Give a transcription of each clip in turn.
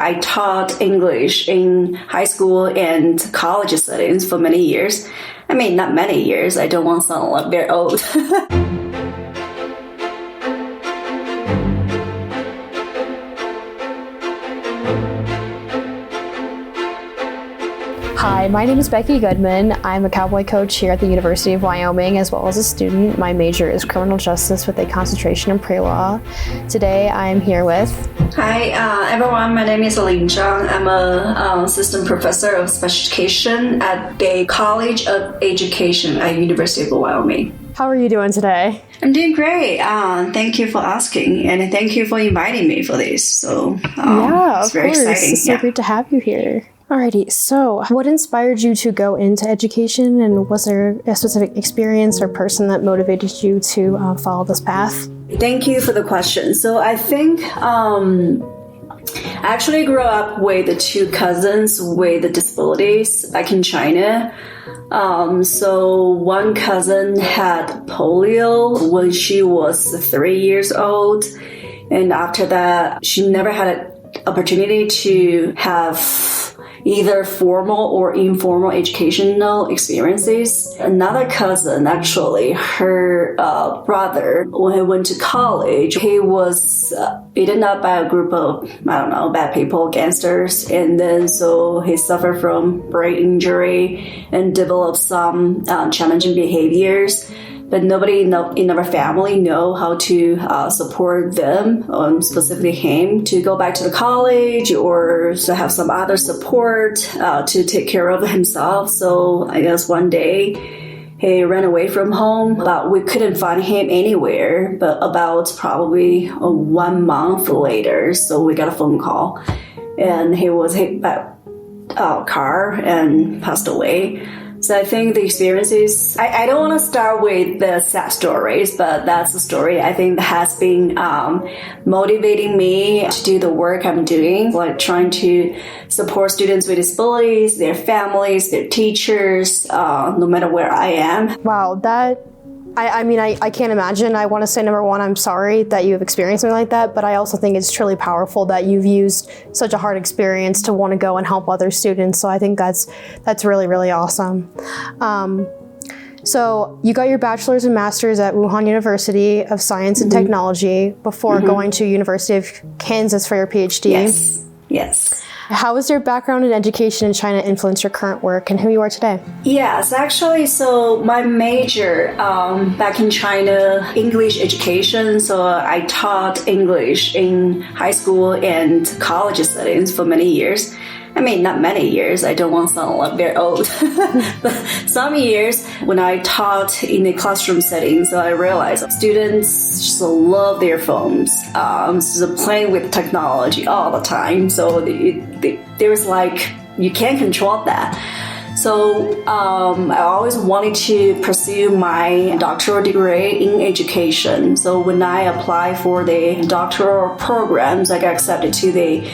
I taught English in high school and college settings for many years. I mean, not many years. I don't want to sound like very old. Hi, my name is Becky Goodman. I'm a cowboy coach here at the University of Wyoming as well as a student. My major is criminal justice with a concentration in pre-law. Today I'm here with... Hi everyone, my name is Ling Zhang. I'm an assistant professor of special education at the College of Education at University of Wyoming. How are you doing today? I'm doing great. Thank you for asking, and thank you for inviting me for this. So yeah, it's very exciting. It's so great to have you here. Alrighty, so what inspired you to go into education, and was there a specific experience or person that motivated you to follow this path? Thank you for the question. So I think I actually grew up with two cousins with disabilities back in China. So one cousin had polio when she was 3 years old, and after that she never had an opportunity to have either formal or informal educational experiences. Another cousin, actually, her brother, when he went to college, he was beaten up by a group of, bad people, gangsters. And then so he suffered from brain injury and developed some challenging behaviors. But nobody in our family know how to support them, specifically him, to go back to the college or to have some other support to take care of himself. So I guess one day he ran away from home, but we couldn't find him anywhere. But about probably 1 month later, so we got a phone call, and he was hit by a car and passed away. So I think the experiences, I don't want to start with the sad stories, but that's the story I think that has been motivating me to do the work I'm doing, like trying to support students with disabilities, their families, their teachers, no matter where I am. Wow, I can't imagine. I want to say, number one, I'm sorry that you've experienced something like that, but I also think it's truly powerful that you've used such a hard experience to want to go and help other students. So I think that's really, really awesome. So you got your bachelor's and master's at Wuhan University of Science and Technology before going to University of Kansas for your PhD. Yes. How has your background in education in China influenced your current work and who you are today? Yes, actually, so my major back in China, English education. So I taught English in high school and college settings for many years. I mean, not many years. I don't want to sound like very old. But some years when I taught in a classroom setting, so I realized students just love their phones, so playing with technology all the time. So there's like, you can't control that. So I always wanted to pursue my doctoral degree in education. So when I applied for the doctoral programs, I got accepted to the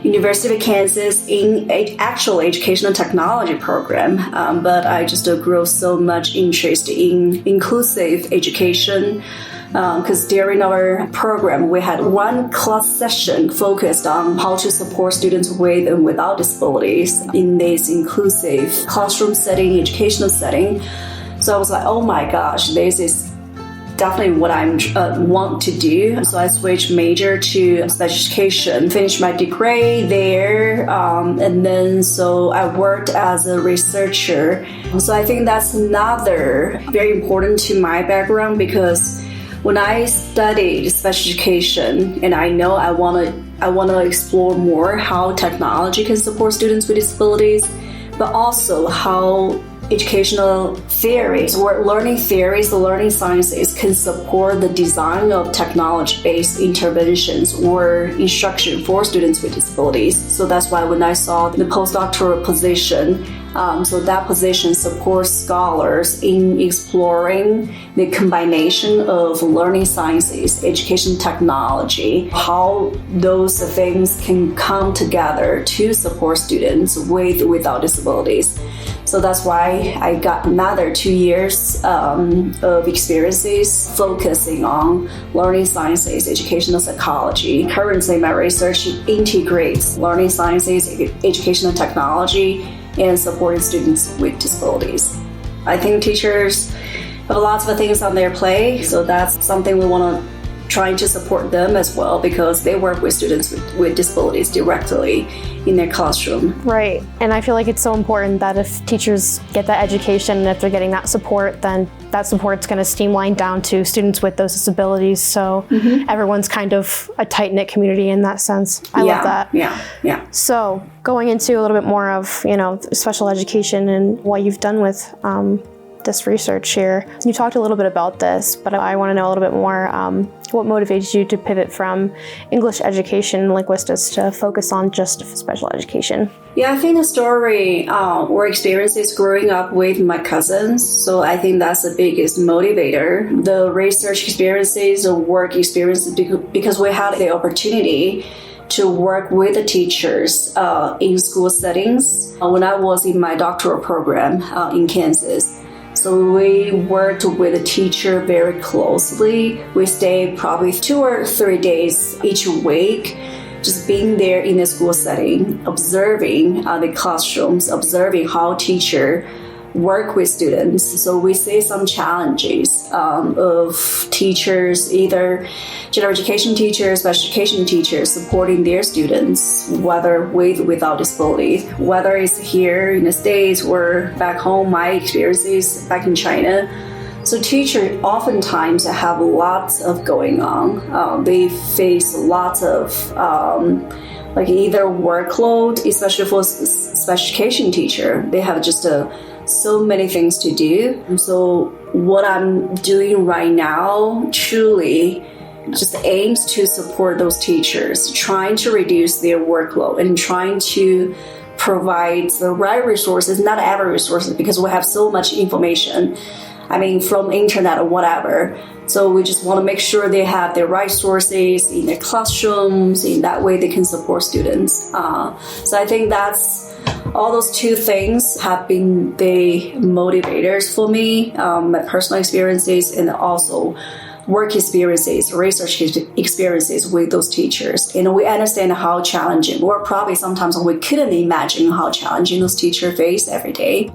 University of Kansas in actual educational technology program. But I just grew so much interest in inclusive education. Because during our program, we had one class session focused on how to support students with and without disabilities in this inclusive classroom setting, educational setting. So I was like, oh my gosh, this is definitely what I want to do. So I switched major to special education, finished my degree there, and then so I worked as a researcher. So I think that's another very important to my background, because when I studied special education, and I know I want to explore more how technology can support students with disabilities, but also how educational theories or learning theories, the learning sciences can support the design of technology-based interventions or instruction for students with disabilities. So that's why when I saw the postdoctoral position, so that position supports scholars in exploring the combination of learning sciences, education technology, how those things can come together to support students with without disabilities. So that's why I got another 2 years of experiences focusing on learning sciences, educational psychology. Currently, my research integrates learning sciences, educational technology, and supporting students with disabilities. I think teachers have lots of things on their plate, so that's something we want to trying to support them as well, because they work with students with disabilities directly in their classroom. Right. And I feel like it's so important that if teachers get that education and if they're getting that support, then that support's going to streamline down to students with those disabilities. So everyone's kind of a tight-knit community in that sense. I love that. Yeah. So going into a little bit more of, special education and what you've done with this research here. You talked a little bit about this, but I want to know a little bit more what motivated you to pivot from English education and linguistics to focus on just special education? Yeah, I think the story or experiences growing up with my cousins. So I think that's the biggest motivator. The research experiences or work experiences, because we had the opportunity to work with the teachers in school settings when I was in my doctoral program in Kansas. So we worked with the teacher very closely. We stayed probably 2 or 3 days each week, just being there in the school setting, observing the classrooms, observing how teacher work with students. So we see some challenges of teachers, either general education teachers, special education teachers, supporting their students, whether with or without disabilities, whether it's here in the States or back home, my experiences back in China. So teachers oftentimes have lots of going on. They face lots of either workload, especially for special education teacher. They have just so many things to do. So what I'm doing right now truly just aims to support those teachers, trying to reduce their workload and trying to provide the right resources, not every resources, because we have so much information, from internet or whatever. So we just want to make sure they have the right sources in their classrooms. In that way, they can support students. So I think that's all those two things have been the motivators for me, my personal experiences and also work experiences, research experiences with those teachers. We understand how challenging, or probably sometimes we couldn't imagine how challenging those teachers face every day.